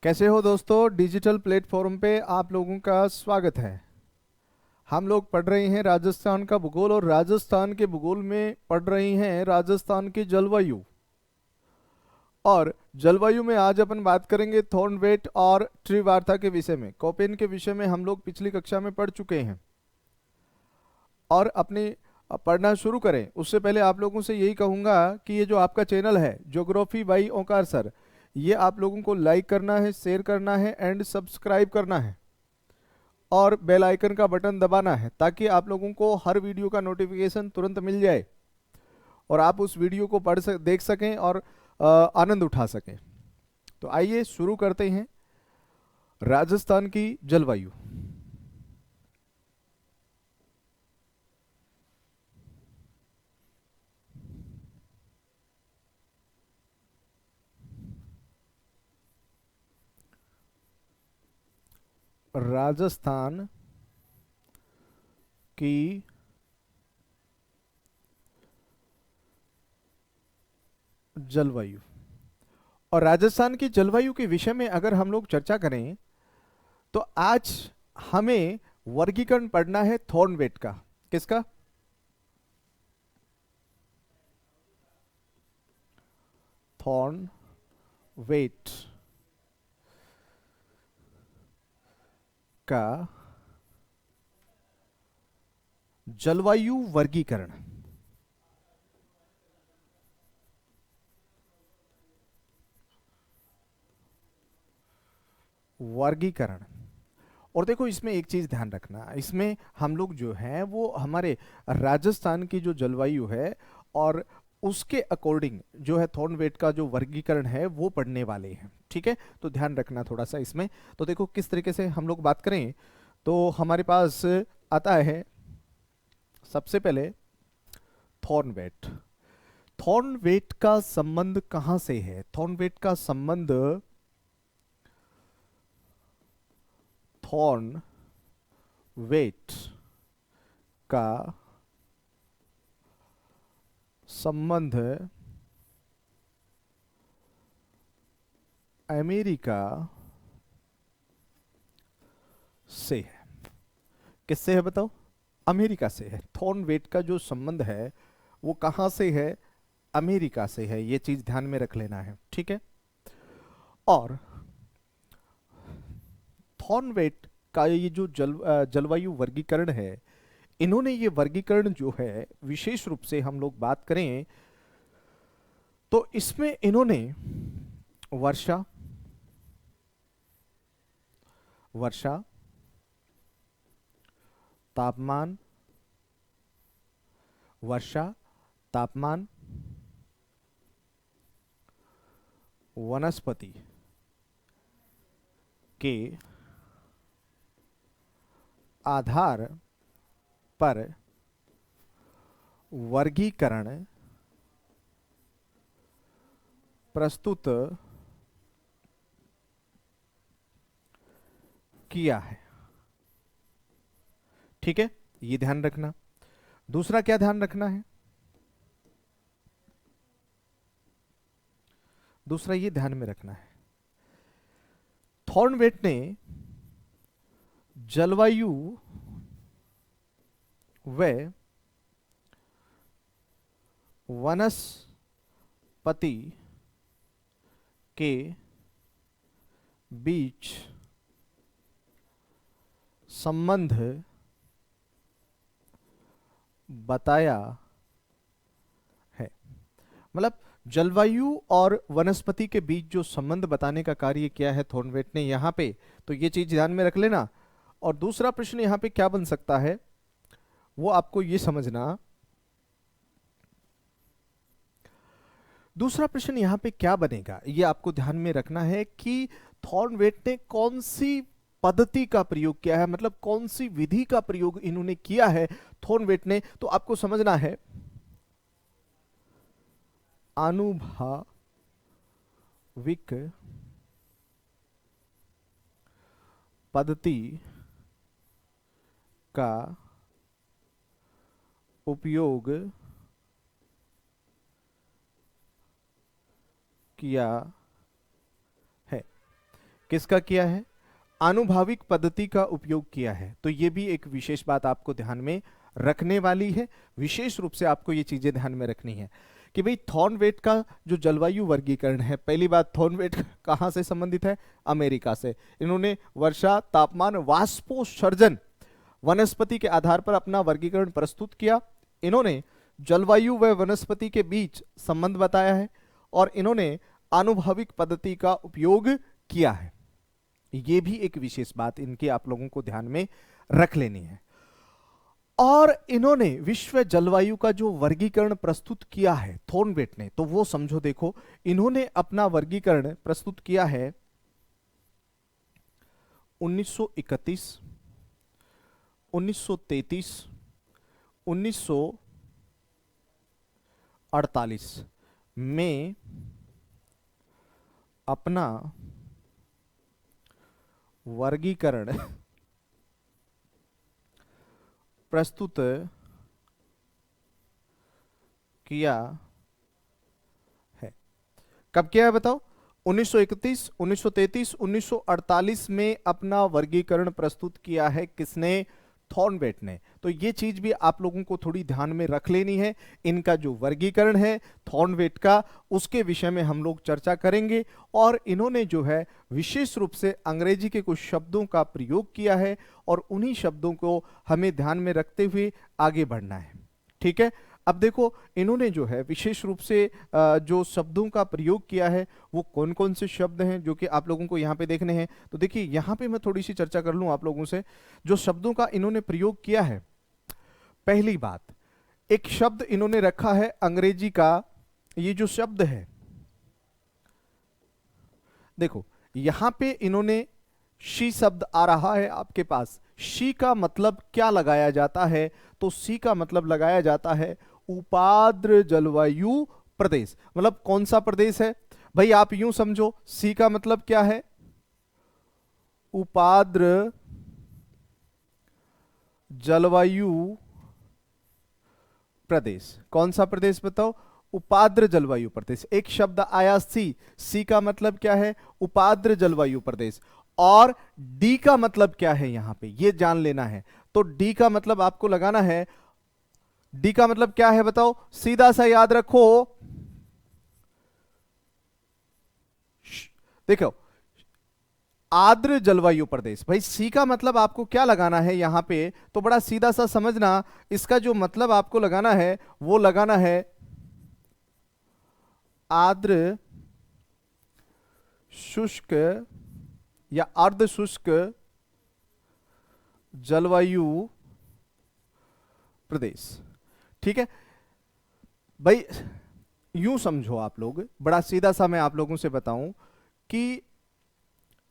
कैसे हो दोस्तों। डिजिटल प्लेटफॉर्म पे आप लोगों का स्वागत है। हम लोग पढ़ रहे हैं राजस्थान का भूगोल और राजस्थान के भूगोल में पढ़ रहे हैं राजस्थान की जलवायु। और जलवायु में आज अपन बात करेंगे थॉर्नवेट और ट्री वार्ता के विषय में। कोपेन के विषय में हम लोग पिछली कक्षा में पढ़ चुके हैं। और अपनी पढ़ना शुरू करें उससे पहले आप लोगों से यही कहूंगा कि ये जो आपका चैनल है ज्योग्राफी बाई ओंकार सर, ये आप लोगों को लाइक करना है, शेयर करना है एंड सब्सक्राइब करना है और बेल आइकन का बटन दबाना है ताकि आप लोगों को हर वीडियो का नोटिफिकेशन तुरंत मिल जाए और आप उस वीडियो को देख सकें और आनंद उठा सकें। तो आइए शुरू करते हैं राजस्थान की जलवायु। राजस्थान की जलवायु और राजस्थान की जलवायु के विषय में अगर हम लोग चर्चा करें तो आज हमें वर्गीकरण पढ़ना है थॉर्नवेट का। किसका? थॉर्नवेट का जलवायु वर्गीकरण। वर्गीकरण। और देखो इसमें एक चीज ध्यान रखना, इसमें हम लोग जो है वो हमारे राजस्थान की जो जलवायु है और उसके अकॉर्डिंग जो है थॉर्नवेट का जो वर्गीकरण है वो पढ़ने वाले हैं। ठीक है, तो ध्यान रखना थोड़ा सा इसमें। तो देखो किस तरीके से हम लोग बात करें तो हमारे पास आता है सबसे पहले थॉर्नवेट। थॉर्नवेट का संबंध कहां से है? थॉर्नवेट का संबंध थॉर्न वेट का संबंध अमेरिका से है। किससे है बताओ? अमेरिका से है। थॉर्नवेट का जो संबंध है वो कहां से है? अमेरिका से है। ये चीज ध्यान में रख लेना है, ठीक है। और थॉर्नवेट का ये जो जलवायु वर्गीकरण है, इन्होंने ये वर्गीकरण जो है विशेष रूप से हम लोग बात करें तो इसमें इन्होंने वर्षा वर्षा तापमान वर्षा तापमान वनस्पति के आधार पर वर्गीकरण प्रस्तुत किया है। ठीक है, ये ध्यान रखना। दूसरा क्या ध्यान रखना है? दूसरा ये ध्यान में रखना है, थॉर्नवेट ने जलवायु व वनस्पति के बीच संबंध बताया है। मतलब जलवायु और वनस्पति के बीच जो संबंध बताने का कार्य किया है थॉर्नवेट ने यहां पे, तो ये चीज ध्यान में रख लेना। और दूसरा प्रश्न यहां पे क्या बन सकता है वो आपको ये समझना। दूसरा प्रश्न यहां पे क्या बनेगा ये आपको ध्यान में रखना है कि थॉर्नवेट ने कौन सी पद्धति का प्रयोग किया है, मतलब कौन सी विधि का प्रयोग इन्होंने किया है थॉर्नवेट ने। तो आपको समझना है आनुभविक पद्धति का उपयोग किया है। किसका किया है? आनुभाविक पद्धति का उपयोग किया है। तो ये भी एक विशेष बात आपको ध्यान में रखने वाली है, विशेष रूप से आपको ये चीजें ध्यान में रखनी है कि भाई थॉर्नवेट का जो जलवायु वर्गीकरण है, पहली बात थॉर्नवेट कहां से संबंधित है? अमेरिका से। इन्होंने वर्षा, तापमान, वाष्पोत्सर्जन, वनस्पति के आधार पर अपना वर्गीकरण प्रस्तुत किया। इन्होंने जलवायु व वनस्पति के बीच संबंध बताया है और इन्होंने आनुभाविक पद्धति का उपयोग किया है। ये भी एक विशेष बात इनकी आप लोगों को ध्यान में रख लेनी है। और इन्होंने विश्व जलवायु का जो वर्गीकरण प्रस्तुत किया है थॉर्नवेट ने, तो वो समझो, देखो इन्होंने अपना वर्गीकरण प्रस्तुत किया है 1931, 1933, 1948 में अपना वर्गीकरण प्रस्तुत किया है। कब किया है बताओ? 1931, 1933, 1948 में अपना वर्गीकरण प्रस्तुत किया है। किसने? थॉर्नवेट ने। तो ये चीज भी आप लोगों को थोड़ी ध्यान में रख लेनी है। इनका जो वर्गीकरण है थॉर्नवेट का, उसके विषय में हम लोग चर्चा करेंगे। और इन्होंने जो है विशेष रूप से अंग्रेजी के कुछ शब्दों का प्रयोग किया है और उन्हीं शब्दों को हमें ध्यान में रखते हुए आगे बढ़ना है। ठीक है, अब देखो इन्होंने जो है विशेष रूप से जो शब्दों का प्रयोग किया है वो कौन कौन से शब्द हैं जो कि आप लोगों को यहाँ पे देखने हैं। तो देखिए यहाँ पे मैं थोड़ी सी चर्चा कर लूँ आप लोगों से, जो शब्दों का इन्होंने प्रयोग किया है। पहली बात, एक शब्द इन्होंने रखा है अंग्रेजी का, ये जो शब्द है, देखो यहां पे इन्होंने शी शब्द आ रहा है आपके पास। शी का मतलब क्या लगाया जाता है? तो सी का मतलब लगाया जाता है उपाद्र जलवायु प्रदेश। मतलब कौन सा प्रदेश है भाई? आप यूं समझो, सी का मतलब क्या है? उपाद्र जलवायु प्रदेश। कौन सा प्रदेश बताओ? उपाद्र जलवायु प्रदेश। एक शब्द आया सी, सी का मतलब क्या है? उपाद्र जलवायु प्रदेश। और डी का मतलब क्या है यहां पे, ये जान लेना है। तो डी का मतलब आपको लगाना है, डी का मतलब क्या है बताओ? सीधा सा याद रखो, देखो आर्द्र जलवायु प्रदेश। भाई सी का मतलब आपको क्या लगाना है यहां पे? तो बड़ा सीधा सा समझना, इसका जो मतलब आपको लगाना है वो लगाना है आर्द्र शुष्क या अर्ध शुष्क जलवायु प्रदेश। ठीक है भाई, यूं समझो आप लोग, बड़ा सीधा सा मैं आप लोगों से बताऊं कि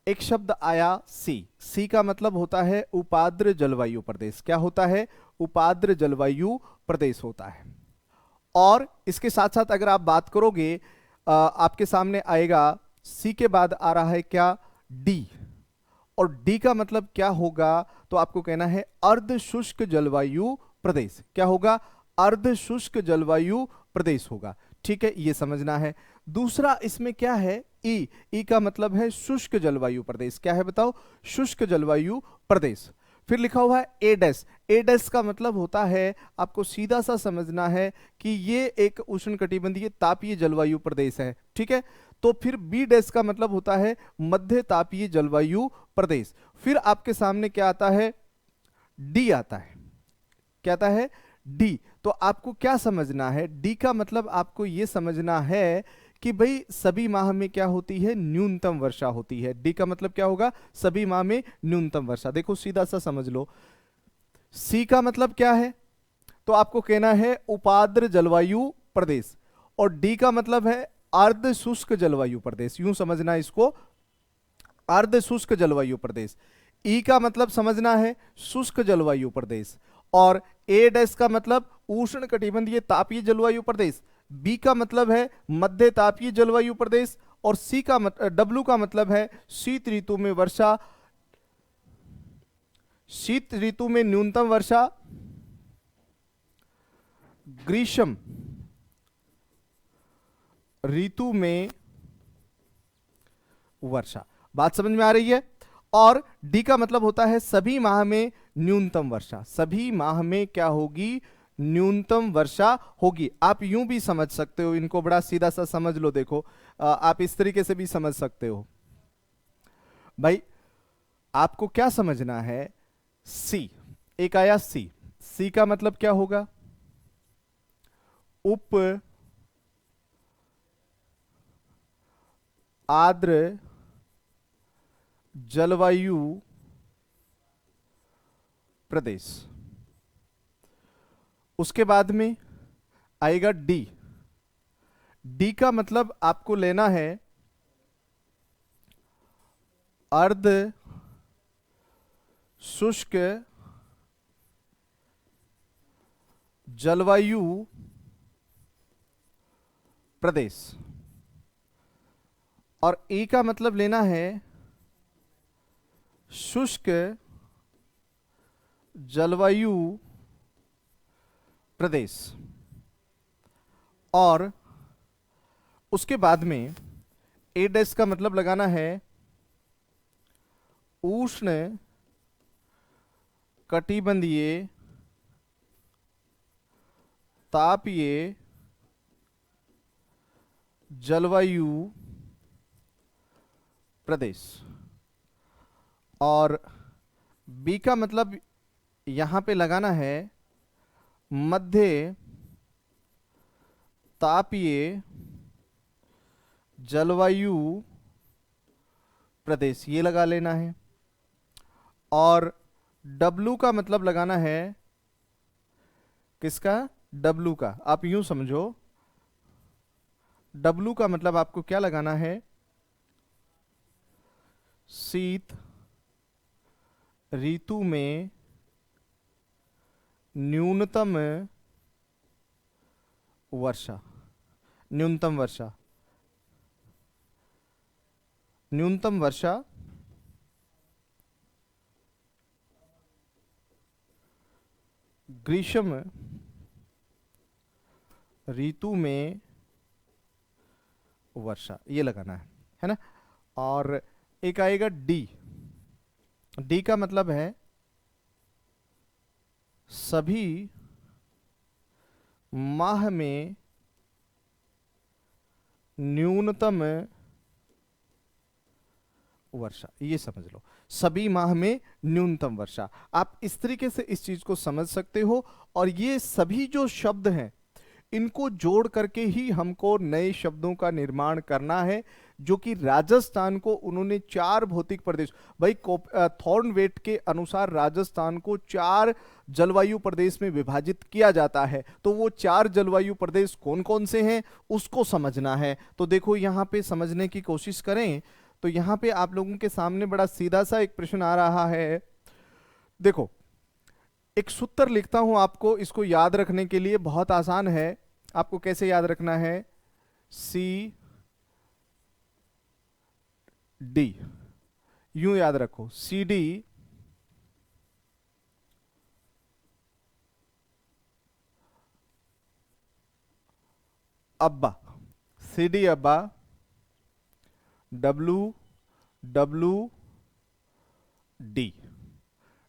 एक शब्द आया सी, सी का मतलब होता है उपाद्र जलवायु प्रदेश। क्या होता है? उपाद्र जलवायु प्रदेश होता है। और इसके साथ साथ अगर आप बात करोगे, आपके सामने आएगा सी के बाद आ रहा है क्या? डी। और डी का मतलब क्या होगा? तो आपको कहना है अर्ध शुष्क जलवायु प्रदेश। क्या होगा? अर्ध शुष्क जलवायु प्रदेश होगा। ठीक है, ये समझना है। दूसरा इसमें क्या है? ई। ई का मतलब है शुष्क जलवायु प्रदेश। क्या है बताओ? शुष्क जलवायु प्रदेश। फिर लिखा हुआ है ए डैश। ए डैश का मतलब होता है, आपको सीधा सा समझना है कि ये एक उष्णकटिबंधीय तापीय जलवायु प्रदेश है। ठीक है, तो फिर बी डैश का मतलब होता है मध्य तापीय जलवायु प्रदेश। फिर आपके सामने क्या आता है? डी आता है। क्या आता है? डी। तो आपको क्या समझना है? डी का मतलब आपको यह समझना है कि भाई सभी माह में क्या होती है? न्यूनतम वर्षा होती है। डी का मतलब क्या होगा? सभी माह में न्यूनतम वर्षा। देखो सीधा सा समझ लो। सी का मतलब क्या है? तो आपको कहना है उपाद्र जलवायु प्रदेश। और डी का मतलब है अर्ध शुष्क जलवायु प्रदेश। यूं समझना इसको, अर्ध शुष्क जलवायु प्रदेश। ई का मतलब समझना है शुष्क जलवायु प्रदेश। और ए डैश का मतलब उष्ण कटिबंधीय तापीय जलवायु प्रदेश। बी का मतलब है मध्य तापीय जलवायु प्रदेश। और सी का डब्ल्यू का मतलब है शीत ऋतु में वर्षा, शीत ऋतु में न्यूनतम वर्षा, ग्रीष्म ऋतु में वर्षा। बात समझ में आ रही है। और डी का मतलब होता है सभी माह में न्यूनतम वर्षा, सभी माह में क्या होगी, न्यूनतम वर्षा होगी। आप यूं भी समझ सकते हो, इनको बड़ा सीधा सा समझ लो, देखो आप इस तरीके से भी समझ सकते हो भाई। आपको क्या समझना है, सी, एक आया सी, सी का मतलब क्या होगा, उप आर्द्र जलवायु प्रदेश। उसके बाद में आएगा डी, डी का मतलब आपको लेना है अर्ध शुष्क जलवायु प्रदेश। और ए का मतलब लेना है शुष्क जलवायु प्रदेश। और उसके बाद में ए डैश का मतलब लगाना है उष्ण कटिबंधीय तापीय जलवायु प्रदेश। और बी का मतलब यहां पे लगाना है मध्य तापीय जलवायु प्रदेश, ये लगा लेना है। और डब्लू का मतलब लगाना है किसका, डब्लू का। आप यूं समझो, डब्लू का मतलब आपको क्या लगाना है, शीत ऋतु में न्यूनतम वर्षा, न्यूनतम वर्षा, न्यूनतम वर्षा ग्रीष्म ऋतु में वर्षा, ये लगाना है ना। और एक आएगा डी, डी का मतलब है सभी माह में न्यूनतम वर्षा, ये समझ लो, सभी माह में न्यूनतम वर्षा। आप इस तरीके से इस चीज को समझ सकते हो। और ये सभी जो शब्द हैं इनको जोड़ करके ही हमको नए शब्दों का निर्माण करना है, जो कि राजस्थान को उन्होंने 4 भौतिक प्रदेश, भाई थॉर्नवेट के अनुसार राजस्थान को 4 जलवायु प्रदेश में विभाजित किया जाता है। तो वो 4 जलवायु प्रदेश कौन कौन से हैं उसको समझना है। तो देखो यहां पे समझने की कोशिश करें, तो यहां पे आप लोगों के सामने बड़ा सीधा सा एक प्रश्न आ रहा है। देखो एक सूत्र लिखता हूं आपको, इसको याद रखने के लिए बहुत आसान है। आपको कैसे याद रखना है, सी डी, यूं याद रखो, सी डी अब्बा, सी डी अब्बा, W W D,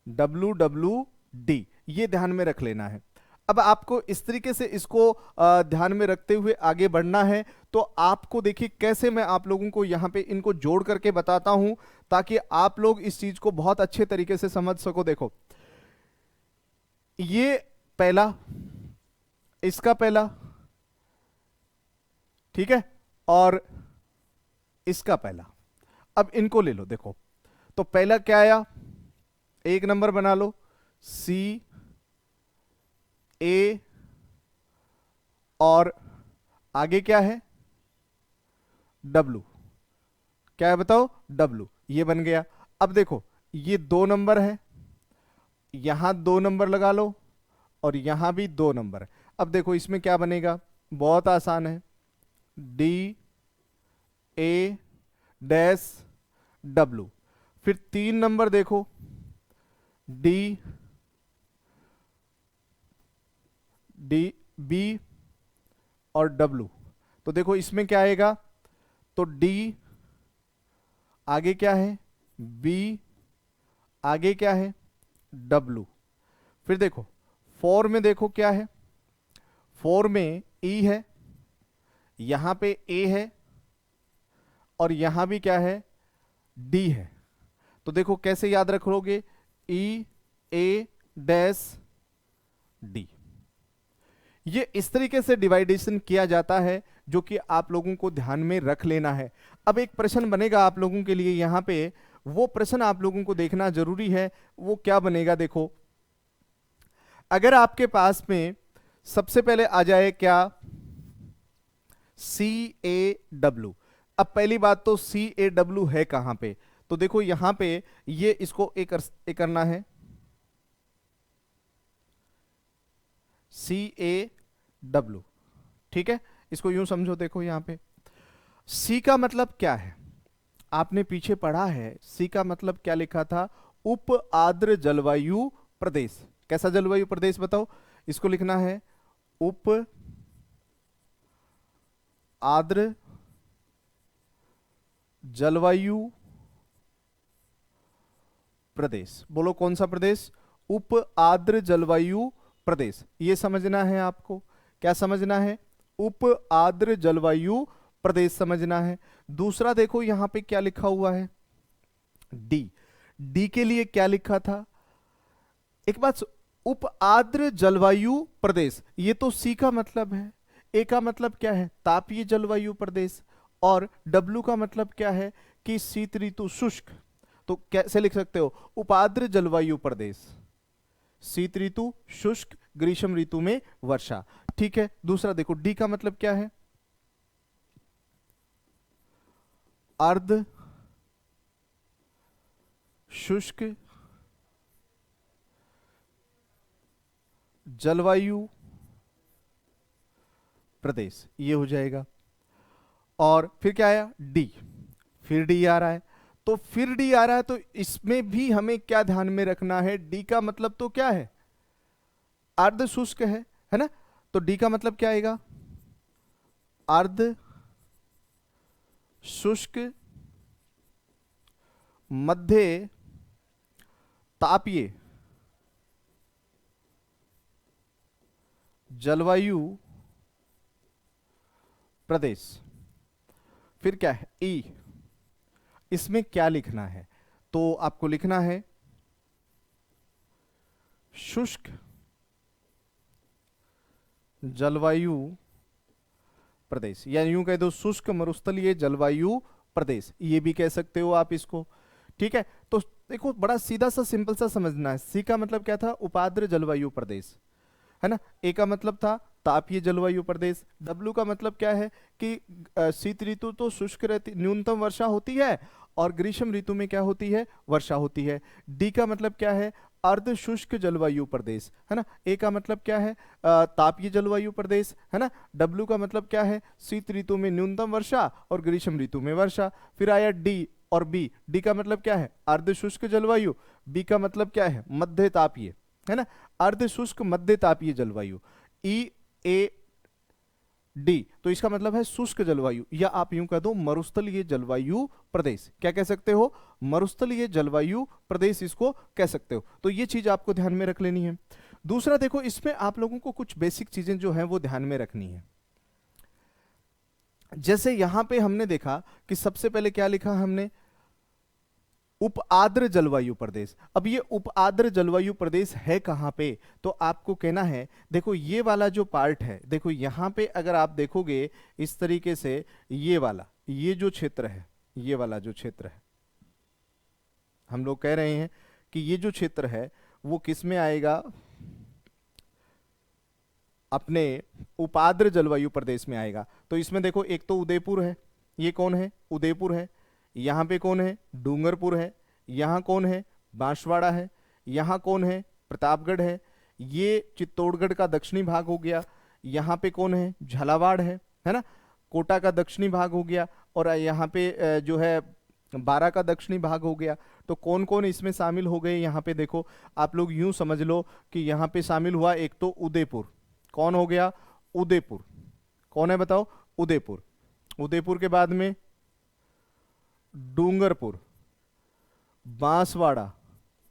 W W D, ये ध्यान में रख लेना है। अब आपको इस तरीके से इसको ध्यान में रखते हुए आगे बढ़ना है। तो आपको देखिए कैसे मैं आप लोगों को यहां पे इनको जोड़ करके बताता हूं, ताकि आप लोग इस चीज को बहुत अच्छे तरीके से समझ सको। देखो ये पहला, इसका पहला, ठीक है, और इसका पहला। अब इनको ले लो, देखो तो पहला क्या आया, एक नंबर बना लो, सी ए, और आगे क्या है, डब्लू, क्या है बताओ, डब्लू, ये बन गया। अब देखो ये 2 नंबर है, यहां 2 नंबर लगा लो, और यहां भी 2 नंबर है। अब देखो इसमें क्या बनेगा, बहुत आसान है, डी ए डैश डब्लू। फिर 3 नंबर देखो, डी डी बी और डब्लू। तो देखो इसमें क्या आएगा, तो डी आगे क्या है बी, आगे क्या है डब्लू। फिर देखो 4 में देखो क्या है, 4 में ई है, यहां पे ए है और यहां भी क्या है डी है। तो देखो कैसे याद रखोगे, ई ए डैश डी। ये इस तरीके से डिवाइडेशन किया जाता है जो कि आप लोगों को ध्यान में रख लेना है। अब एक प्रश्न बनेगा आप लोगों के लिए यहां पे, वो प्रश्न आप लोगों को देखना जरूरी है। वो क्या बनेगा, देखो अगर आपके पास में सबसे पहले आ जाए क्या सी ए डब्ल्यू। अब पहली बात तो सी ए डब्ल्यू है कहां पे, तो देखो यहां पे ये इसको एक करना है सी ए डब्ल्यू, ठीक है। इसको यूं समझो, देखो यहां पे सी का मतलब क्या है, आपने पीछे पढ़ा है सी का मतलब क्या लिखा था, उप आर्द्र जलवायु प्रदेश। कैसा जलवायु प्रदेश बताओ, इसको लिखना है उप आर्द्र जलवायु प्रदेश। बोलो कौन सा प्रदेश, उप आर्द्र जलवायु प्रदेश। ये समझना है आपको, क्या समझना है, उप आर्द्र जलवायु प्रदेश समझना है। दूसरा देखो यहां पे क्या लिखा हुआ है डी, डी के लिए क्या लिखा था, एक बात, उप आर्द्र जलवायु प्रदेश, ये तो सी का मतलब है, ए का मतलब क्या है तापीय जलवायु प्रदेश, और डब्ल्यू का मतलब क्या है कि शीत ऋतु शुष्क। तो कैसे लिख सकते हो, उपाद्र जलवायु प्रदेश, शीत ऋतु शुष्क, ग्रीष्म ऋतु में वर्षा, ठीक है। दूसरा देखो डी का मतलब क्या है, अर्ध शुष्क जलवायु प्रदेश, ये हो जाएगा। और फिर क्या आया डी, फिर डी आ रहा है, तो फिर डी आ रहा है, तो इसमें भी हमें क्या ध्यान में रखना है, डी का मतलब तो क्या है अर्ध शुष्क है ना, तो डी का मतलब क्या आएगा अर्ध शुष्क मध्य तापीय जलवायु प्रदेश। फिर क्या है ई, इसमें क्या लिखना है, तो आपको लिखना है शुष्क जलवायु प्रदेश, या यूं कह दो शुष्क मरुस्थलीय जलवायु प्रदेश, ये भी कह सकते हो आप इसको, ठीक है। तो देखो बड़ा सीधा सा सिंपल सा समझना है, सी का मतलब क्या था उपाद्र जलवायु प्रदेश, है ना, ए का मतलब था तापीय जलवायु प्रदेश, डब्ल्यू का मतलब क्या है कि शीत ऋतु तो शुष्क रहती, न्यूनतम वर्षा होती है, और ग्रीष्म ऋतु में क्या होती है वर्षा होती है। डी का मतलब क्या है अर्ध शुष्क जलवायु प्रदेश, है ना। ए का मतलब क्या है तापीय जलवायु प्रदेश, है ना। डब्ल्यू का मतलब क्या है शीत ऋतु में न्यूनतम वर्षा और ग्रीष्म ऋतु में वर्षा। फिर आया डी और बी, डी का मतलब क्या है अर्ध शुष्क जलवायु, बी का मतलब क्या है मध्य तापीय, है ना, अर्ध शुष्क मध्य तापीय जलवायु। ई ए डी, तो इसका मतलब है शुष्क जलवायु, या आप यूं कह दो मरुस्थलीय जलवायु प्रदेश, क्या कह सकते हो मरुस्थलीय जलवायु प्रदेश इसको कह सकते हो। तो ये चीज आपको ध्यान में रख लेनी है। दूसरा देखो इसमें आप लोगों को कुछ बेसिक चीजें जो है वो ध्यान में रखनी है। जैसे यहां पे हमने देखा कि सबसे पहले क्या लिखा हमने उप आर्द्र जलवायु प्रदेश। अब ये उप आर्द्र जलवायु प्रदेश है कहां पे, तो आपको कहना है देखो ये वाला जो पार्ट है, देखो यहां पे अगर आप देखोगे इस तरीके से, ये वाला ये जो क्षेत्र है, ये वाला जो क्षेत्र है, हम लोग कह रहे हैं कि ये जो क्षेत्र है वो किस में आएगा अपने उपाद्र जलवायु प्रदेश में आएगा। तो इसमें देखो एक तो उदयपुर है, ये कौन है उदयपुर है, यहाँ पे कौन है डूंगरपुर है, यहाँ कौन है बांसवाड़ा है, यहाँ कौन है प्रतापगढ़ है, ये चित्तौड़गढ़ का दक्षिणी भाग हो गया, यहाँ पे कौन है झालावाड़ है ना, कोटा का दक्षिणी भाग हो गया, और यहाँ पे जो है बारा का दक्षिणी भाग हो गया। तो कौन कौन इसमें शामिल हो गए, यहाँ पे देखो आप लोग यूं समझ लो कि यहाँ पे शामिल हुआ एक तो उदयपुर, कौन हो गया उदयपुर, कौन है बताओ उदयपुर, उदयपुर के बाद में डूंगरपुर, बांसवाड़ा,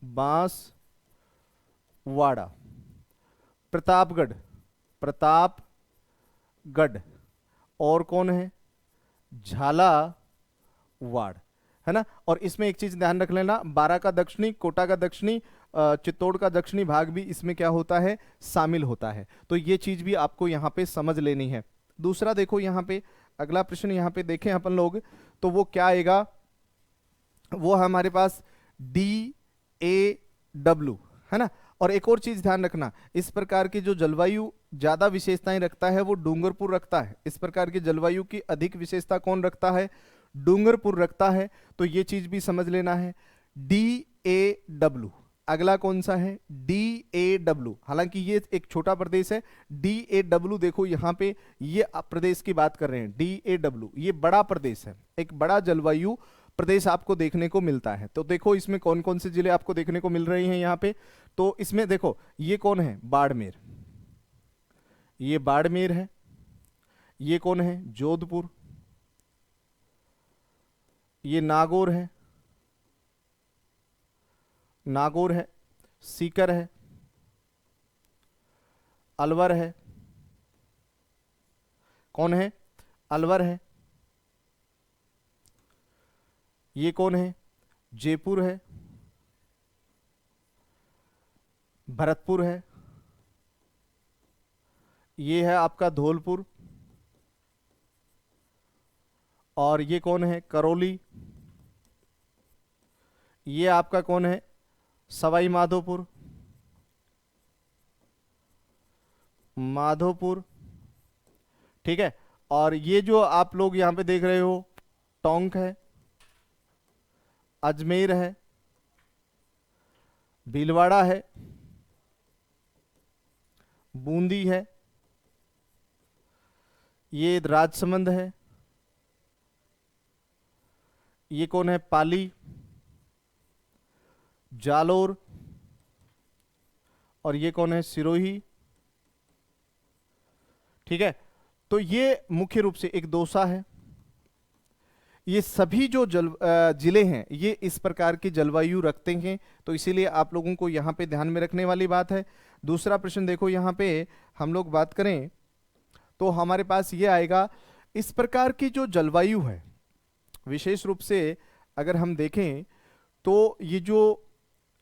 बांसवाड़ा, प्रतापगढ़, प्रतापगढ़, और कौन है, झालावाड़, है ना। और इसमें एक चीज ध्यान रख लेना, बारां का दक्षिणी, कोटा का दक्षिणी, चित्तौड़ का दक्षिणी भाग भी इसमें क्या होता है, शामिल होता है। तो ये चीज भी आपको यहाँ पे समझ लेनी है। दूसरा देखो यहाँ पे अगला प्रश्न यहाँ पे देखें अपन लोग, तो वो क्या आएगा, वो हमारे पास DAW, है ना। और एक और चीज ध्यान रखना, इस प्रकार की जो जलवायु ज्यादा विशेषताएं रखता है वो डूंगरपुर रखता है। इस प्रकार की जलवायु की अधिक विशेषता कौन रखता है, डूंगरपुर रखता है। तो ये चीज भी समझ लेना है। DAW अगला कौन सा है, DAW, हालांकि ये एक छोटा प्रदेश है। DAW देखो यहाँ पे ये प्रदेश की बात कर रहे हैं, DAW ये बड़ा प्रदेश है, एक बड़ा जलवायु प्रदेश आपको देखने को मिलता है। तो देखो इसमें कौन कौन से जिले आपको देखने को मिल रहे हैं यहाँ पे, तो इसमें देखो ये कौन है, बाड़मेर, ये बाड़मेर है। ये कौन है, जोधपुर, ये नागौर है, नागौर है, सीकर है, अलवर है, कौन है, अलवर है। ये कौन है, जयपुर है, भरतपुर है, ये है आपका धौलपुर, और ये कौन है, करौली, ये आपका कौन है, सवाई माधोपुर, माधोपुर, ठीक है। और ये जो आप लोग यहां पे देख रहे हो, टोंक है, अजमेर है, भीलवाड़ा है, बूंदी है, ये राजसमंद है, ये कौन है, पाली, जालोर, और ये कौन है, सिरोही, ठीक है। तो ये मुख्य रूप से एक दौसा है। ये सभी जो जिले हैं ये इस प्रकार की जलवायु रखते हैं, तो इसीलिए आप लोगों को यहाँ पे ध्यान में रखने वाली बात है। दूसरा प्रश्न देखो, यहाँ पे हम लोग बात करें तो हमारे पास ये आएगा, इस प्रकार की जो जलवायु है, विशेष रूप से अगर हम देखें तो ये जो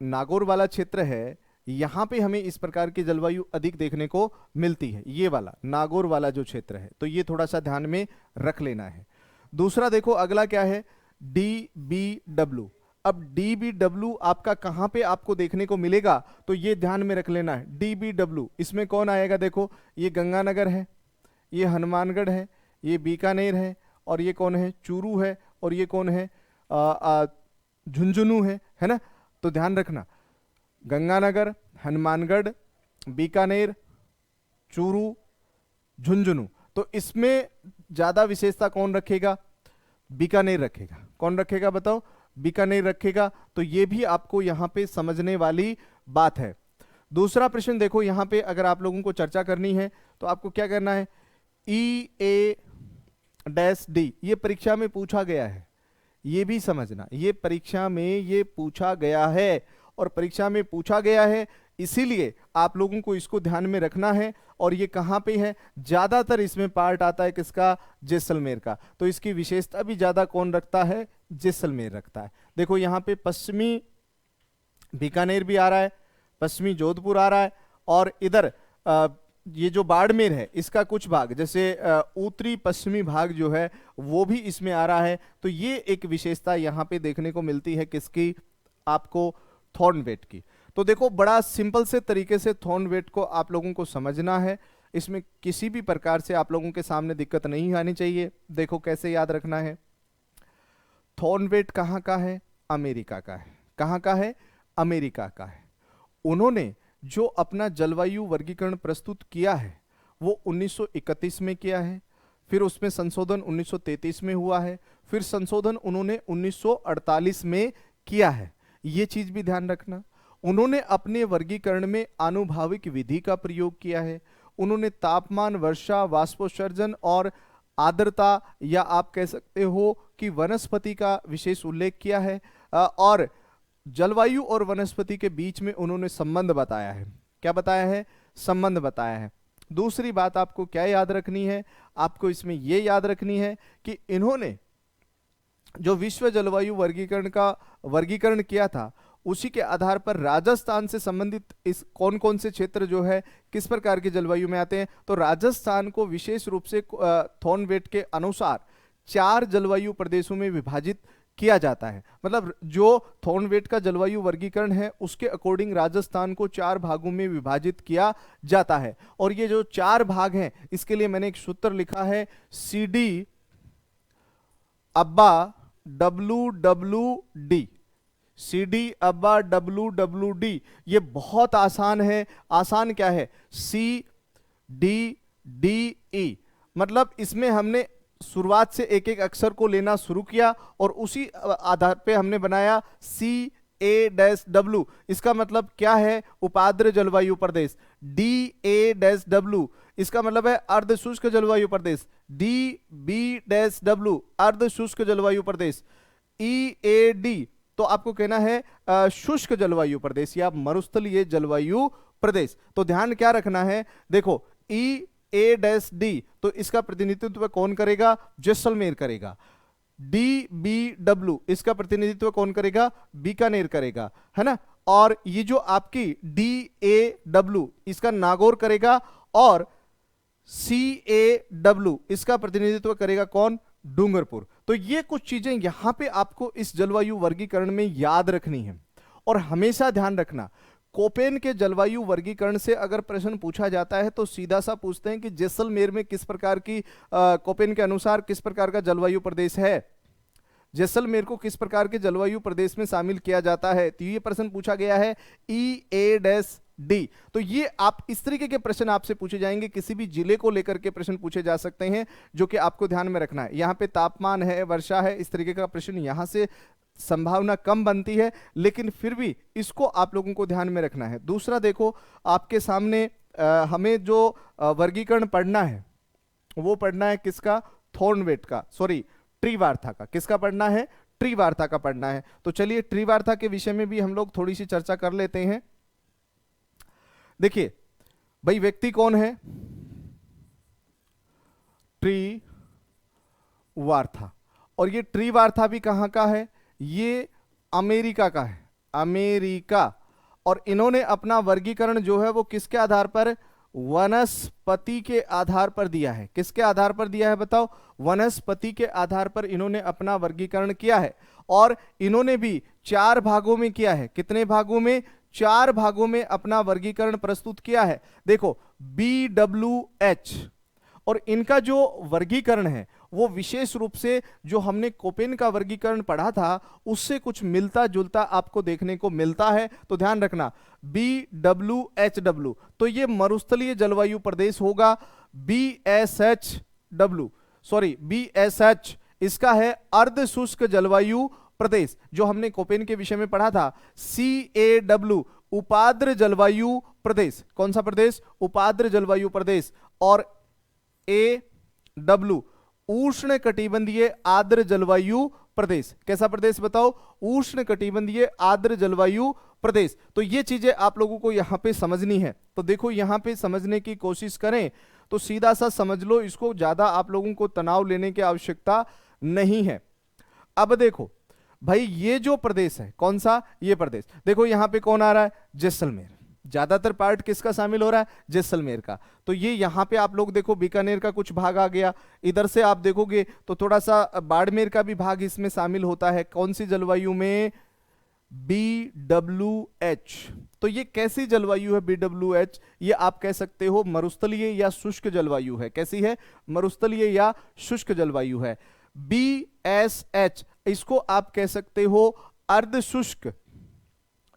नागौर वाला क्षेत्र है, यहाँ पे हमें इस प्रकार की जलवायु अधिक देखने को मिलती है। ये वाला नागौर वाला जो क्षेत्र है, तो ये थोड़ा सा ध्यान में रख लेना है। दूसरा देखो अगला क्या है, DBW। अब DBW आपका कहां पे आपको देखने को मिलेगा, तो ये ध्यान में रख लेना है। DBW इसमें कौन आएगा, देखो ये गंगानगर है, ये हनुमानगढ़ है, ये बीकानेर है, और ये कौन है, चूरू है, और ये कौन है, झुंझुनू है ना। तो ध्यान रखना, गंगानगर, हनुमानगढ़, बीकानेर, चूरू, झुंझुनू। तो इसमें ज्यादा विशेषता कौन रखेगा, बीकानेर रखेगा। कौन रखेगा बताओ, बीकानेर रखेगा। तो ये भी आपको यहां पे समझने वाली बात है। दूसरा प्रश्न देखो, यहां पे अगर आप लोगों को चर्चा करनी है तो आपको क्या करना है, EA-D, ये परीक्षा में पूछा गया है, ये भी समझना, ये परीक्षा में ये पूछा गया है, और परीक्षा में पूछा गया है इसीलिए आप लोगों को इसको ध्यान में रखना है। और ये कहां पे है, ज्यादातर इसमें पार्ट आता है किसका, जैसलमेर का। तो इसकी विशेषता भी ज्यादा कौन रखता है, जैसलमेर रखता है। देखो यहाँ पे पश्चिमी बीकानेर भी आ रहा है, पश्चिमी जोधपुर आ रहा है, और इधर ये जो बाड़मेर है इसका कुछ भाग, जैसे उत्तरी पश्चिमी भाग जो है वो भी इसमें आ रहा है। तो ये एक विशेषता यहाँ पे देखने को मिलती है किसकी, आपको थॉर्नवेट की। तो देखो बड़ा सिंपल से तरीके से थॉर्नवेट को आप लोगों को समझना है, इसमें किसी भी प्रकार से आप लोगों के सामने दिक्कत नहीं आनी चाहिए। देखो कैसे याद रखना है, थॉर्नवेट कहाँ का है, अमेरिका का है। कहाँ का है, अमेरिका का है। उन्होंने जो अपना जलवायु वर्गीकरण प्रस्तुत किया है वो 1931 में किया है, फिर उसमें संशोधन 1933 में हुआ है, फिर संशोधन उन्होंने 1948 में किया है। ये चीज भी ध्यान रखना। उन्होंने अपने वर्गीकरण में आनुभाविक विधि का प्रयोग किया है। उन्होंने तापमान, वर्षा, वाष्पोत्सर्जन और आर्द्रता या आप कह सकते हो कि वनस्पति का विशेष उल्लेख किया है, और जलवायु और वनस्पति के बीच में उन्होंने संबंध बताया है। क्या बताया है? संबंध बताया है। दूसरी बात आपको क्या याद रखनी है? आपको इसमें यह याद रखनी है कि इन्होंने जो विश्व जलवायु वर्गीकरण का वर्गीकरण किया था, उसी के आधार पर राजस्थान से संबंधित इस कौन कौन से क्षेत्र जो है किस प्रकार की जलवायु में आते हैं, तो राजस्थान को विशेष रूप से थॉर्नवेट के अनुसार 4 जलवायु प्रदेशों में विभाजित किया जाता है। मतलब जो थॉर्नवेट का जलवायु वर्गीकरण है उसके अकॉर्डिंग राजस्थान को 4 भागों में विभाजित किया जाता है। और ये जो 4 भाग हैं, इसके लिए मैंने एक सूत्र लिखा है, CD अब्बा WWD। CD अब्बा WWD। ये बहुत आसान है। आसान क्या है? CDDE। मतलब इसमें हमने शुरुआत से एक एक अक्षर को लेना शुरू किया और उसी आधार पे हमने बनाया CA-W। इसका मतलब क्या है? उपाद्र जलवायु प्रदेश। DA-W इसका मतलब है अर्ध शुष्क जलवायु प्रदेश। DB-W अर्ध शुष्क जलवायु प्रदेश। EAD तो आपको कहना है शुष्क जलवायु प्रदेश या मरुस्थलीय जलवायु प्रदेश। तो ध्यान क्या रखना है? देखो EA-D तो इसका प्रतिनिधित्व कौन करेगा? जैसलमेर करेगा। DB-W इसका प्रतिनिधित्व कौन करेगा? बीकानेर करेगा, है ना। और ये जो आपकी DA-W इसका नागौर करेगा और CA-W इसका प्रतिनिधित्व करेगा कौन? डूंगरपुर। तो ये कुछ चीजें यहां पे आपको इस जलवायु वर्गीकरण में याद रखनी है। और हमेशा ध्यान रखना, कोपेन के जलवायु वर्गीकरण से अगर प्रश्न पूछा जाता है तो सीधा सा पूछते हैं कि जैसलमेर में किस प्रकार की कोपेन के अनुसार किस प्रकार का जलवायु प्रदेश है, जैसलमेर को किस प्रकार के जलवायु प्रदेश में शामिल किया जाता है। तो ये प्रश्न पूछा गया है EA-D। तो ये आप इस तरीके के प्रश्न आपसे पूछे जाएंगे, किसी भी जिले को लेकर के प्रश्न पूछे जा सकते हैं, जो कि आपको ध्यान में रखना है। यहाँ पे तापमान है, वर्षा है, इस तरीके का प्रश्न यहाँ से संभावना कम बनती है, लेकिन फिर भी इसको आप लोगों को ध्यान में रखना है। दूसरा देखो, आपके सामने हमें जो वर्गीकरण पढ़ना है वो पढ़ना है किसका? थॉर्नवेट का, सॉरी ट्रीवार्था का। किसका पढ़ना है? ट्रीवार्था का पढ़ना है। तो चलिए ट्रीवार्था के विषय में भी हम लोग थोड़ी सी चर्चा कर लेते हैं। देखिए भाई, व्यक्ति कौन है? ट्रीवार्था। और ये ट्रीवार्था भी कहां का है? ये अमेरिका का है, अमेरिका। और इन्होंने अपना वर्गीकरण जो है वो किसके आधार पर? वनस्पति के आधार पर दिया है। किसके आधार पर दिया है बताओ? वनस्पति के आधार पर इन्होंने अपना वर्गीकरण किया है। और इन्होंने भी 4 भागों में किया है। कितने भागों में? 4 भागों में अपना वर्गीकरण प्रस्तुत किया है। देखो BWH। और इनका जो वर्गीकरण है वो विशेष रूप से जो हमने कोपेन का वर्गीकरण पढ़ा था उससे कुछ मिलता जुलता आपको देखने को मिलता है। तो ध्यान रखना, BWHW तो ये मरुस्थलीय जलवायु प्रदेश होगा। BSH इसका है अर्ध शुष्क जलवायु प्रदेश, जो हमने कोपेन के विषय में पढ़ा था। CAW उपाद्र जलवायु प्रदेश। कौन सा प्रदेश? उपाद्र जलवायु प्रदेश। और AW उष्ण कटिबंधीय आर्द्र जलवायु प्रदेश। कैसा प्रदेश बताओ? उष्ण कटिबंधीय आर्द्र जलवायु प्रदेश। तो ये चीजें आप लोगों को यहां पे समझनी है। तो देखो यहां पे समझने की कोशिश करें तो सीधा सा समझ लो, इसको ज्यादा आप लोगों को तनाव लेने की आवश्यकता नहीं है। अब देखो भाई, ये जो प्रदेश है, कौन सा? ये प्रदेश। देखो यहां पे कौन आ रहा है? जैसलमेर। ज्यादातर पार्ट किसका शामिल हो रहा है? जैसलमेर का। तो ये यहां पे आप लोग देखो बीकानेर का कुछ भाग आ गया। इधर से आप देखोगे तो थोड़ा सा बाड़मेर का भी भाग इसमें शामिल होता है। कौन सी जलवायु में? BWH। तो ये कैसी जलवायु है BWH? ये आप कह सकते हो मरुस्थलीय या शुष्क जलवायु है। कैसी है? मरुस्थलीय या शुष्क जलवायु है। BSH इसको आप कह सकते हो अर्ध शुष्क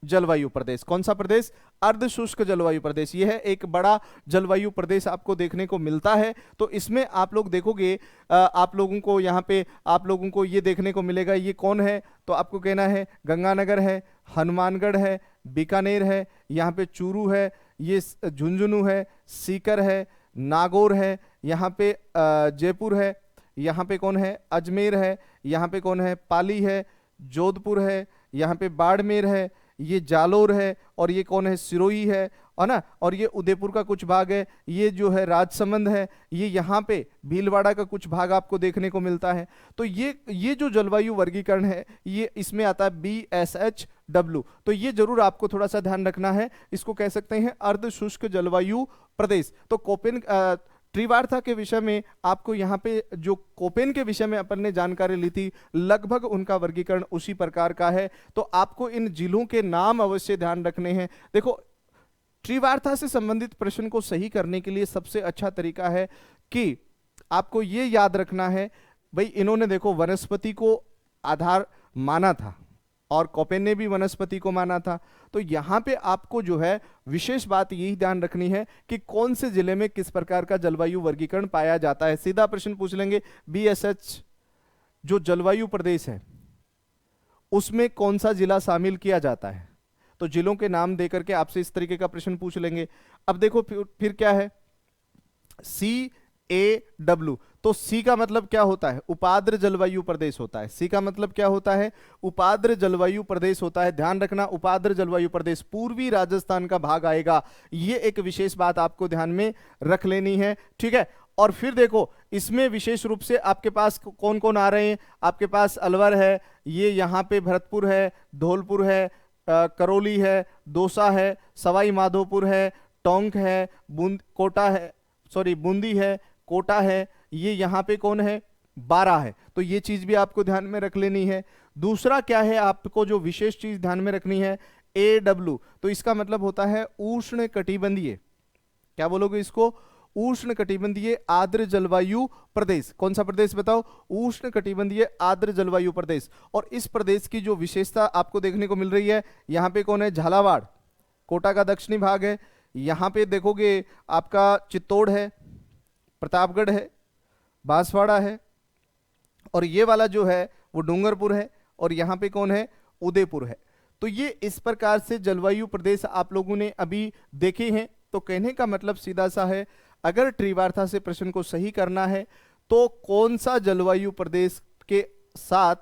जलवायु प्रदेश। कौन सा प्रदेश? अर्ध शुष्क जलवायु प्रदेश। यह है एक बड़ा जलवायु प्रदेश आपको देखने को मिलता है। तो इसमें आप लोग देखोगे, आप लोगों को यहाँ पे आप लोगों को ये देखने को मिलेगा। ये कौन है? तो आपको कहना है गंगानगर है, हनुमानगढ़ है, बीकानेर है, यहाँ पे चूरू है, ये झुंझुनू है, सीकर है, नागौर है, यहाँ पे जयपुर है, यहाँ पे कौन है, अजमेर है, यहाँ पे कौन है, पाली है, जोधपुर है, यहाँ पे बाड़मेर है, ये जालोर है, और ये कौन है, सिरोही है ना, और ये उदयपुर का कुछ भाग है, ये जो है राजसमंद है, ये यहाँ पे भीलवाड़ा का कुछ भाग आपको देखने को मिलता है। तो ये जो जलवायु वर्गीकरण है ये इसमें आता है BSHW। तो ये जरूर आपको थोड़ा सा ध्यान रखना है, इसको कह सकते हैं अर्ध शुष्क जलवायु प्रदेश। तो कोपेन त्रिवार्ता के विषय में आपको यहाँ पे जो कोपेन के विषय में अपन ने जानकारी ली थी, लगभग उनका वर्गीकरण उसी प्रकार का है। तो आपको इन जिलों के नाम अवश्य ध्यान रखने हैं। देखो, त्रिवार्ता से संबंधित प्रश्न को सही करने के लिए सबसे अच्छा तरीका है कि आपको ये याद रखना है, भाई इन्होंने देखो वनस्पति को आधार माना था और कोपेन ने भी वनस्पति को माना था। तो यहां पे आपको जो है विशेष बात यही ध्यान रखनी है कि कौन से जिले में किस प्रकार का जलवायु वर्गीकरण पाया जाता है। सीधा प्रश्न पूछ लेंगे, BSH जो जलवायु प्रदेश है उसमें कौन सा जिला शामिल किया जाता है, तो जिलों के नाम देकर के आपसे इस तरीके का प्रश्न पूछ लेंगे। अब देखो फिर क्या है, CAW। तो सी का मतलब क्या होता है, उपाद्र जलवायु प्रदेश होता है। सी का मतलब क्या होता है, उपाद्र जलवायु प्रदेश होता है। ध्यान रखना, उपाद्र जलवायु प्रदेश पूर्वी राजस्थान का भाग आएगा। ये एक विशेष बात आपको ध्यान में रख लेनी है, ठीक है। और फिर देखो इसमें विशेष रूप से आपके पास कौन कौन आ रहे हैं, आपके पास अलवर है, ये यहाँ पे भरतपुर है, धौलपुर है, करौली है, दौसा है, सवाई माधोपुर है, टोंक है, बूंदी है, कोटा है, ये यहाँ पे कौन है, 12 है। तो ये चीज भी आपको ध्यान में रख लेनी है। दूसरा क्या है, आपको जो विशेष चीज ध्यान में रखनी है, AW। तो इसका मतलब होता है उष्ण कटिबंधीय, क्या बोलोगे इसको, उष्ण कटिबंधीय आर्द्र जलवायु प्रदेश। कौन सा प्रदेश बताओ, उष्ण कटिबंधीय आर्द्र जलवायु प्रदेश। और इस प्रदेश की जो विशेषता आपको देखने को मिल रही है, यहाँ पे कौन है, झालावाड़, कोटा का दक्षिणी भाग है, यहाँ पे देखोगे आपका चित्तौड़ है, प्रतापगढ़ है, बांसवाड़ा है, और ये वाला जो है वो डूंगरपुर है, और यहाँ पे कौन है, उदयपुर है। तो ये इस प्रकार से जलवायु प्रदेश आप लोगों ने अभी देखे हैं। तो कहने का मतलब सीधा सा है, अगर त्रिवार्ता से प्रश्न को सही करना है तो कौन सा जलवायु प्रदेश के साथ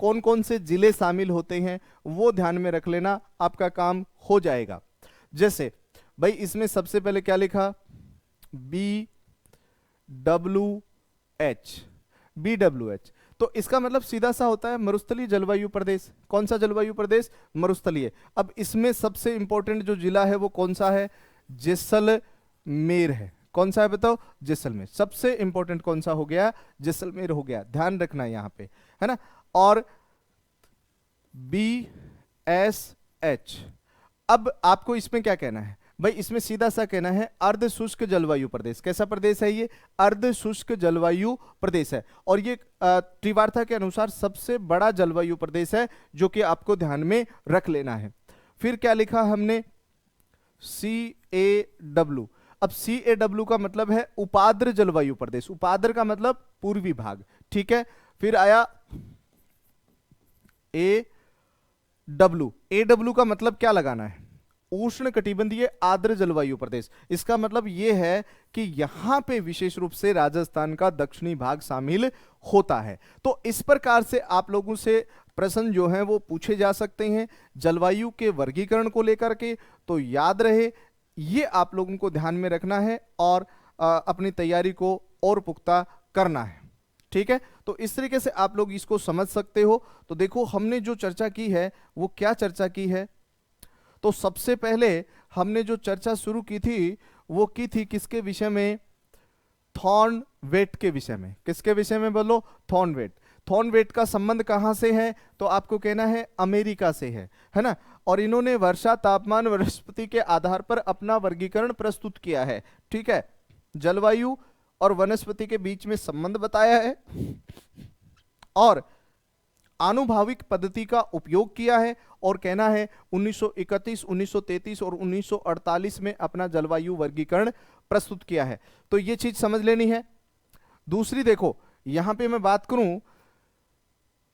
कौन कौन से जिले शामिल होते हैं वो ध्यान में रख लेना, आपका काम हो जाएगा। जैसे भाई इसमें सबसे पहले क्या लिखा, BWH। तो इसका मतलब सीधा सा होता है मरुस्थलीय जलवायु प्रदेश। कौन सा जलवायु प्रदेश, मरुस्थलीय। अब इसमें सबसे इंपॉर्टेंट जो जिला है वो कौन सा है, जैसलमेर है। कौन सा है बताओ, जैसलमेर। सबसे इंपॉर्टेंट कौन सा हो गया, जैसलमेर हो गया, ध्यान रखना यहां पे, है ना। और BSH, अब आपको इसमें क्या कहना है भाई, इसमें सीधा सा कहना है अर्ध शुष्क जलवायु प्रदेश। कैसा प्रदेश है ये, अर्ध शुष्क जलवायु प्रदेश है। और ये त्रिवार्ता के अनुसार सबसे बड़ा जलवायु प्रदेश है, जो कि आपको ध्यान में रख लेना है। फिर क्या लिखा हमने, CAW। अब CAW का मतलब है उपाद्र जलवायु प्रदेश। उपाद्र का मतलब पूर्वी भाग, ठीक है। फिर आया AW। AW का मतलब क्या लगाना है, उष्ण कटिबंधीय आर्द्र जलवायु प्रदेश। इसका मतलब यह है कि यहां पे विशेष रूप से राजस्थान का दक्षिणी भाग शामिल होता है। तो इस प्रकार से आप लोगों से प्रश्न जो हैं वो पूछे जा सकते हैं जलवायु के वर्गीकरण को लेकर के। तो याद रहे, ये आप लोगों को ध्यान में रखना है और अपनी तैयारी को और पुख्ता करना है, ठीक है। तो इस तरीके से आप लोग इसको समझ सकते हो। तो देखो हमने जो चर्चा की है वो क्या चर्चा की है, तो सबसे पहले हमने जो चर्चा शुरू की थी वो की थी किसके विषय में, थॉर्नवेट के विषय में। किसके विषय में बोलो, थॉर्नवेट। थॉर्नवेट का संबंध कहां से है, तो आपको कहना है अमेरिका से है ना। और इन्होंने वर्षा, तापमान, वनस्पति के आधार पर अपना वर्गीकरण प्रस्तुत किया है, ठीक है। जलवायु और वनस्पति के बीच में संबंध बताया है और आनुभाविक पद्धति का उपयोग किया है। और कहना है 1931, 1933 और 1948 में अपना जलवायु वर्गीकरण प्रस्तुत किया है। तो ये चीज समझ लेनी है। दूसरी देखो, यहां पे मैं बात करूं,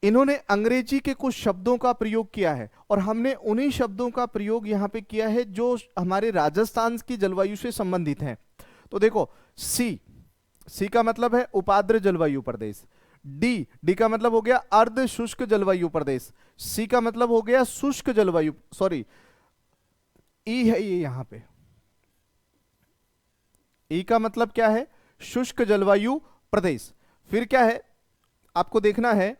इन्होंने अंग्रेजी के कुछ शब्दों का प्रयोग किया है और हमने उन्हीं शब्दों का प्रयोग यहां पे किया है जो हमारे राजस्थान की जलवायु से संबंधित हैं। तो देखो सी का मतलब है उपाद्र जलवायु प्रदेश। डी का मतलब हो गया अर्ध शुष्क जलवायु प्रदेश। सी का मतलब हो गया शुष्क जलवायु, सॉरी ई है ये यहां पे, ई का मतलब क्या है, शुष्क जलवायु प्रदेश। फिर क्या है आपको देखना है,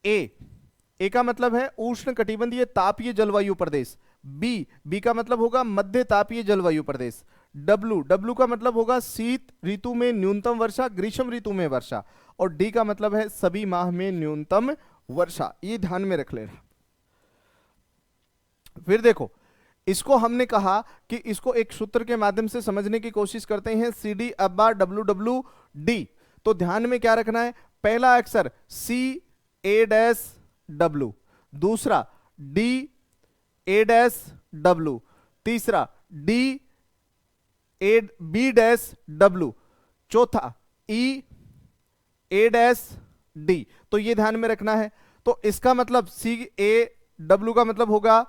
ए का मतलब है उष्ण कटिबंधीय तापीय जलवायु प्रदेश। बी का मतलब होगा मध्य तापीय जलवायु प्रदेश। डब्लू का मतलब होगा शीत ऋतु में न्यूनतम वर्षा, ग्रीष्म ऋतु में वर्षा। और डी का मतलब है सभी माह में न्यूनतम वर्षा। ये ध्यान में रख लेना। फिर देखो, इसको हमने कहा कि इसको एक सूत्र के माध्यम से समझने की कोशिश करते हैं, सी डी अब बार डब्ल्यू डी। तो ध्यान में क्या रखना है, पहला अक्षर सी ए डैश डब्ल्यू, दूसरा डी ए डैश डब्ल्यू, तीसरा D A B dash W, चौथा ई ए डैश डी। तो ये ध्यान में रखना है। तो इसका मतलब सी ए डब्ल्यू का मतलब होगा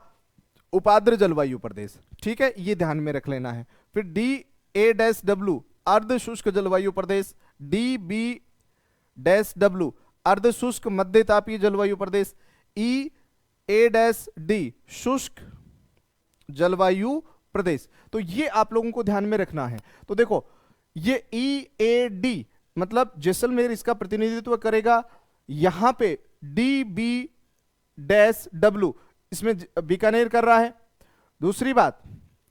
उपाद्र जलवायु प्रदेश, ठीक है, ये ध्यान में रख लेना है। फिर डी ए डैश डब्ल्यू अर्ध शुष्क जलवायु प्रदेश, डी बी डैश डब्ल्यू अर्ध शुष्क मध्य तापीय जलवायु प्रदेश, ई ए डैश डी शुष्क जलवायु प्रदेश। तो ये आप लोगों को ध्यान में रखना है। तो देखो ये ई ए डी मतलब जैसलमेर इसका प्रतिनिधित्व करेगा, यहां पे डी बी डैश डब्ल्यू इसमें बीकानेर कर रहा है। दूसरी बात,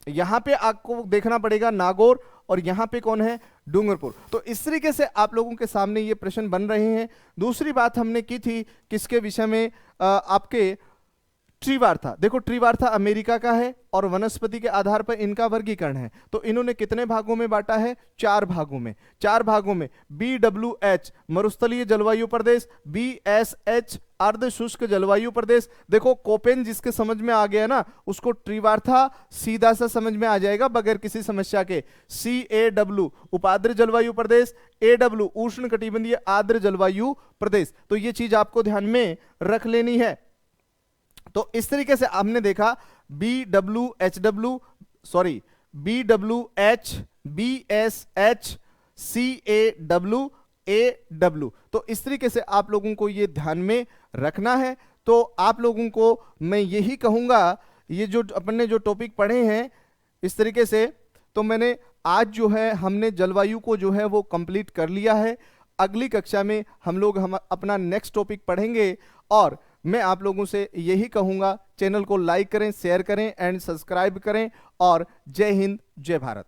यहां पे आपको देखना पड़ेगा नागौर, और यहां पे कौन है, डूंगरपुर। तो इस तरीके से आप लोगों के सामने ये प्रश्न बन रहे हैं। दूसरी बात हमने की थी किसके विषय में, आपके ट्रीवार्था। देखो ट्रीवार्था अमेरिका का है और वनस्पति के आधार पर इनका वर्गीकरण है। तो इन्होंने कितने भागों में बांटा है, 4 भागों में। 4 भागों में BWH मरुस्थलीय जलवायु प्रदेश, BSH अर्ध शुष्क जलवायु प्रदेश। देखो कोपेन जिसके समझ में आ गया ना, उसको ट्रीवार्था सीधा सा समझ में आ जाएगा बगैर किसी समस्या के। CAW उपाद्र जलवायु प्रदेश, AW उष्ण कटिबंधीय आर्द्र जलवायु प्रदेश। तो ये चीज आपको ध्यान में रख लेनी है। तो इस तरीके से हमने देखा BWH, BSH, CAW, AW। तो इस तरीके से आप लोगों को ये ध्यान में रखना है। तो आप लोगों को मैं यही कहूंगा, ये जो अपन ने जो टॉपिक पढ़े हैं इस तरीके से, तो मैंने आज जो है हमने जलवायु को जो है वो कंप्लीट कर लिया है। अगली कक्षा में हम अपना नेक्स्ट टॉपिक पढ़ेंगे। और मैं आप लोगों से यही कहूंगा, चैनल को लाइक करें, शेयर करें एंड सब्सक्राइब करें। और जय हिंद, जय भारत।